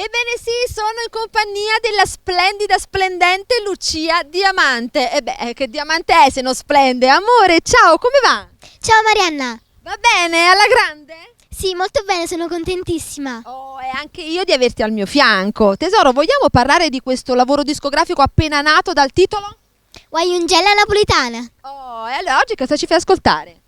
Ebbene sì, sono in compagnia della splendida, splendente Lucia Diamante. Che diamante è se non splende? Amore, ciao, come va? Ciao Marianna. Va bene, alla grande? Sì, molto bene, sono contentissima. Oh, e anche io di averti al mio fianco. Tesoro, vogliamo parlare di questo lavoro discografico appena nato dal titolo? Guaiungella napolitana. Oh, e allora oggi cosa ci fai ascoltare?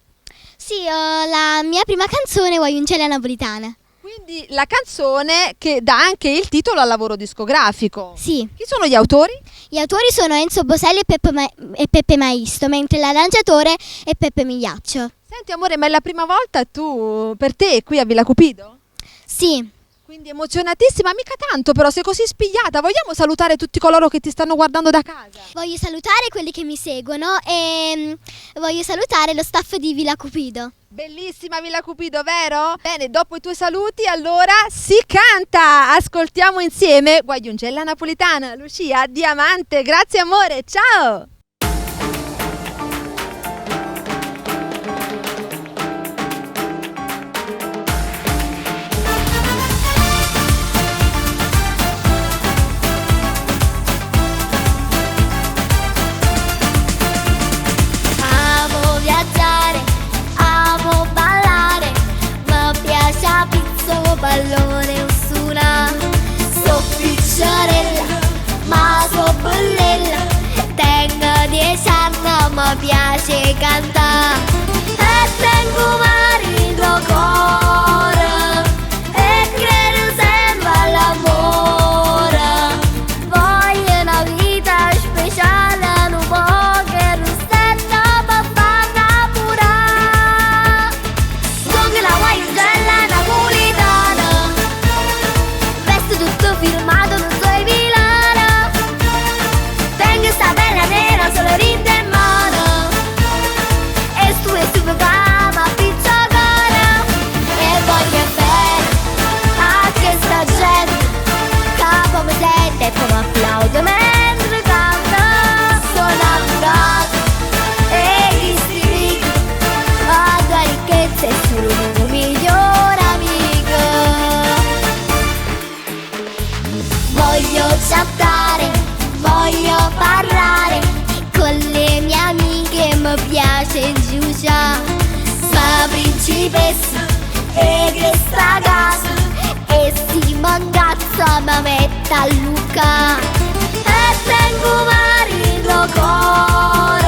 Sì, la mia prima canzone Guaiungella napolitana. Quindi la canzone che dà anche il titolo al lavoro discografico. Sì. Chi sono gli autori? Gli autori sono Enzo Boselli e Peppe Maisto, mentre l'arrangiatore è Peppe Migliaccio. Senti amore, ma è la prima volta per te qui a Villa Cupido? Sì. Quindi emozionatissima, mica tanto però, sei così spigliata. Vogliamo salutare tutti coloro che ti stanno guardando da casa? Voglio salutare quelli che mi seguono e voglio salutare lo staff di Villa Cupido. Bellissima Villa Cupido, vero? Bene, dopo i tuoi saluti allora si canta! Ascoltiamo insieme Guaiungella napolitana, Lucia Diamante. Grazie amore, ciao! Amo viaggiare, amo ballare, mi piace a pizzo, pallone, ossuna. So picciarella, ma so bellella, tengo 10 anni, mi piace cantare. E tengo marito cuore, e credo sempre all'amore. Voglio una vita speciale, non poche rosetta per farla pura. Sono la guaiungella napolitana, vesto tutto firmato, non so i Milano. Tengo sta bella nera, solo rinde in mano, e stu cama pizzacana. E voglio bene a questa gente, capo mi sente e poi mi applaude mentre canta. Sono innamorata e gli stili a tua ricchezza è solo un migliore amico. Voglio chattare, voglio parlare con le mie amiche, mi piace giugiare. Ma principessa e che sta a casa, e si mangazza mi mette a Luca. E tengo marito cuore,